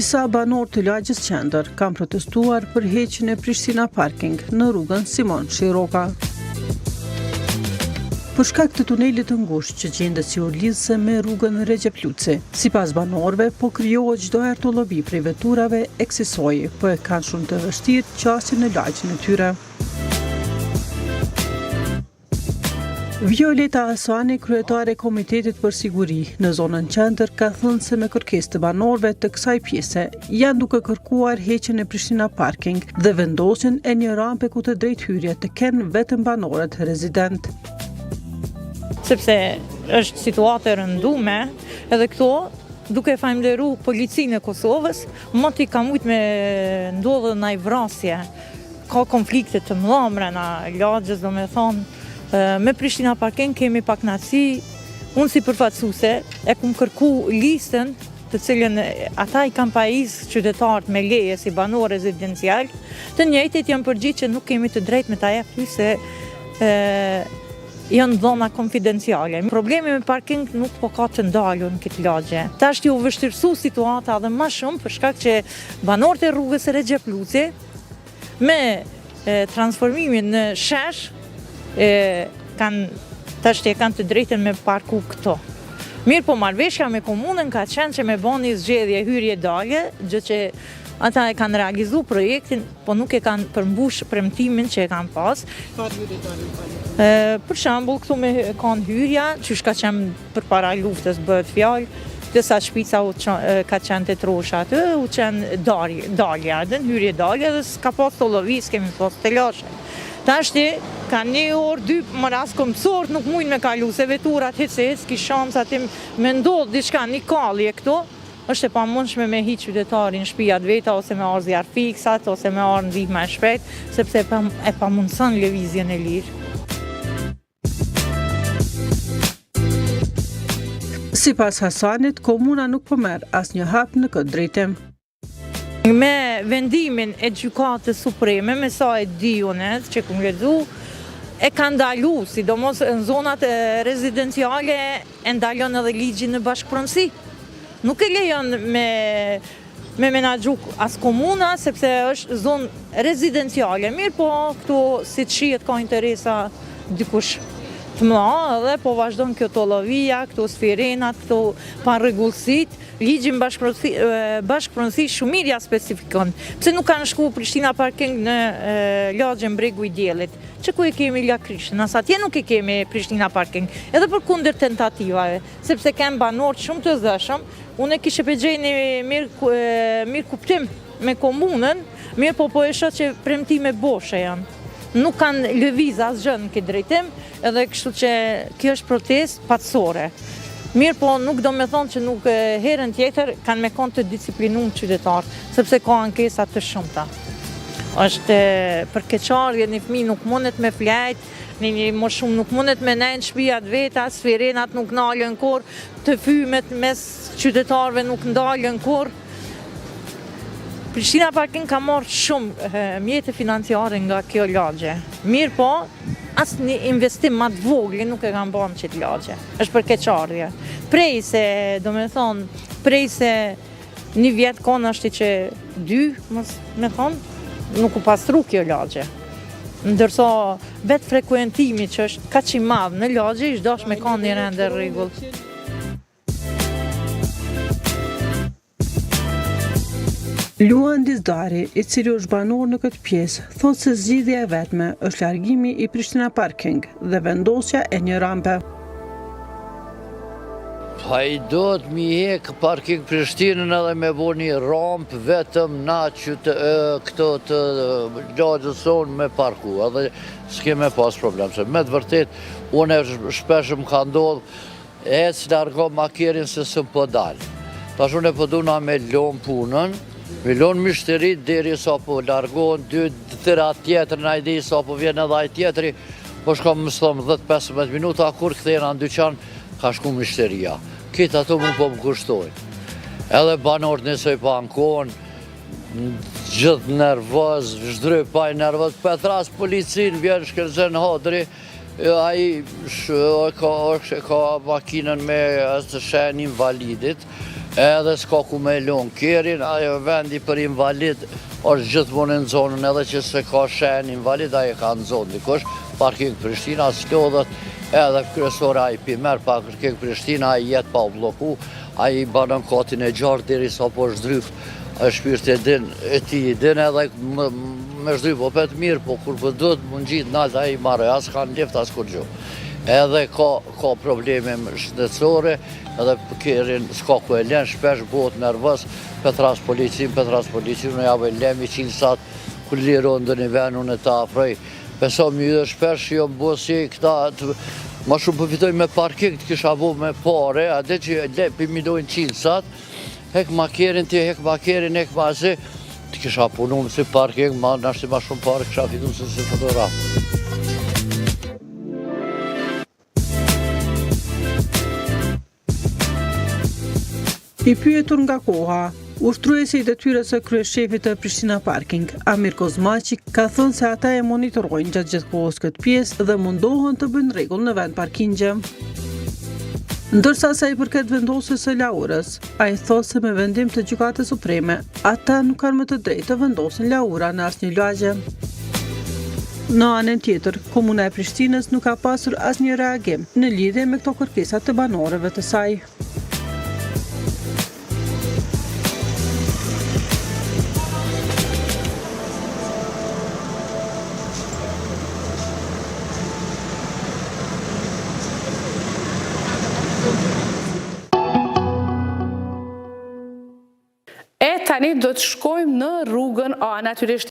Disa banor të Lagjës Qendër kanë protestuar për heqjen e Prishtina Parking në rrugën Simon Shiroka. Për shkak të tunelit të ngushtë që gjendet si urlidhse me rrugën Recep Luci. Sipas banorëve, po krijohet çdo herë të llobi prej veturave eksisoj, po e kanë shumë të vështirë qasjen në lagjen e tyre. Violeta Asani, kryetare e Komitetit për Siguri në zonën Qendër, ka thënë se me kërkesë të banorëve të kësaj pjese janë duke kërkuar heqjen e Prishtina Parking dhe vendosjen e një rampe ku të drejtë hyrje të kenë vetëm banorët rezident. Sepse është situatë e rëndume, edhe këto, duke falenderu policinë e Kosovës, moti ka mujt me ndodhë ndaj vrasje, ka konflikte të mëdha brenda lagjës, do me thonë, me Prishtina Parking kemi pakënaqësi, unë si përfaqësuese e kum kërku listën të cilën ata i kanë pajis qytetarët me leje si banor rezidencial, të njëjtit janë përgjigj që nuk kemi të drejtë me ta jap se janë dhona konfidenciale. Problemi me parking nuk po ka të ndalur në këtë lagje. Tash u vështirësu situata dhe më shumë për shkak që banorët e rrugës Recep Luci me transformimin në shesh tash e kanë të drejtën me parku këto. Mirë po marrëveshja me komunën ka qenë që me bani zgjedhje hyrje dalje, gjë që ata e kanë realizu projektin, po nuk e kanë përmbush premtimin që e kanë pas. Për shembull, këtu me kanë hyrja, që ka qenë përpara luftës bëhet fjalë, disa shpica ka qenë të trosha aty, u qenë dalja, dhe në hyrje dalje, dhe s'ka pas të lovis, kemi pas të lashe. Tashti, ka 1 orë, 2 më ras komësort nuk mujnë me kalu, se veturat hecë, ki shanës atim me ndodhë diçka një kalje këto, është e pamundshme me hiq qytetarin në shtëpiat veta, ose me arë zjarë fiksat, ose me arë ndihmë e shpejt, sepse e pamundson lëvizjen e lirë. Sipas Hasanit, komuna nuk po merr asnjë hap në këtë drejtim. Me vendimin e gjykatës supreme, me sa e di unë që kum lexu, e ka ndalu, sidomos në zonat rezidenciale, e ndalon edhe ligjin në bashkëpronësi. Nuk e lejon me menaxhu as komuna, sepse është zonë rezidenciale. Mirë po, këtu si të shihet ka interesa dikush të mëdha, dhe po vazhdon kjo tollovia, këto sfirenat, këto parregullësit. Ligjin bashkëpronësi shumë mirë ja specifikon. Pse nuk kanë shku Prishtina Parking në lagjen Bregu i Diellit, që ku e kemi Lakrishën, as atje nuk e kemi Prishtina Parking, edhe për kundër tentativave, sepse kemë banorë shumë të zëshëm, unë e kishe pe gjejnë mirë kuptim me komunën, mirë po e shoh që premtime boshe janë. Nuk kanë lëviz asgjë në këtë drejtim, edhe kështu që kjo është protestë patësore. Mirë po nuk do me thonë që nuk herën tjetër kanë me konë të disciplinuar qytetarë, sepse ka ankesa të shumta. Është për keqardhje, një fëmijë nuk mundet me flajt, një më shumë nuk mundet me nejnë shtëpiat veta, sfirenat nuk ndalen kur, të fymet mes qytetarëve nuk ndalen kur. Prishtina Parking ka marrë shumë mjete financiare nga kjo lagje. Mirë po, asë një investim ma të vogli nuk e kanë bërë në qitë lagje. Është për keqardhje. Prej se, do me thonë, prej se një vjetë konë është që 2, me thonë, nuk u pastru kjo lagje. Ndërso, vetë frekuentimi që është ka që madhë në lagje, ishtë dash me kanë një rende rregull. Luan Dizdari, i cili është banor në këtë pjesë, thotë se zgjidhja e vetme është largimi i Prishtina Parking dhe vendosja e një rampe. Pa i do të mi hek parking Prishtinën edhe me bo një rampë vetëm na që këto të lagjës sonë me parku, edhe s'keme pas problem, se me të vërtet, unë shpeshëm ka ndodhë e që largo makirin se së më po dalë. Tash unë e po duna me lonë punën, me lonë mishterit deri sa po largohen 2 tëra tjetër në ajdi, sa po vjen edhe ajt tjetëri, po shkom më thëmë 10-15 minuta, kur këthejna në dyqan, ka shku mishteria. Kitë ato mu po më kushtojnë. Edhe banorët nësoj pa ankon, gjithë nervoz, vëzdry pa i nervoz, për ras policin vjen shkërgjen hodri, a i ka makinën me shenjë invalidit, edhe s'ka ku me lon kerin, ajo vendi për invalid është gjithmonë në zonën, edhe që se ka shen invalid, ajo ka në zonë dikush, parking Prishtina s'lodhet, edhe kryesore a i pimer parking Prishtina, a i jetë pa u bloku, a i banën katin e gjartë diri sa po shdryp, shpirt e din, e ti i din edhe me shdryp, o petë mirë, po kur për duhet më në gjitë nalt, a i marë, as ka në lift, as kur gjo. Edhe ka probleme shëndetësore, edhe kërin s'ka ku e len, shpesh bëhet nervës, Petras policin, unë javë e lem i qilësat, ku liron dhe një ven, unë e ta afrej. Pesa më dhe shpesh, jo më bëhë si këta, ma shumë përfitoj me parking, të kisha bo me pare, adhe që për midojnë qilësat, hek makerin ti, hek makerin, hek mazi, të kisha punu më si parking, ma nashti ma shumë pare, kisha fitu më si fotograf. I pyetur nga koha, ushtruesi i detyrës së kryeshefit të Prishtina Parking, Amir Kozmaqi, ka thënë se ata e monitorojnë gjatë gjithë kohës këtë pjesë dhe mundohen të bëjnë rregull në vend parkingje. Ndërsa sa i përket vendosjes së laurës, ai thotë se me vendim të Gjykatës Supreme, ata nuk kanë më të drejtë të vendosin laura në asnjë lagje. Në anën tjetër, Komuna e Prishtinës nuk ka pasur asnjë reagim në lidhje me këto kërkesa të banorëve të saj. Tani do të shkojmë në rrugën A, natyrisht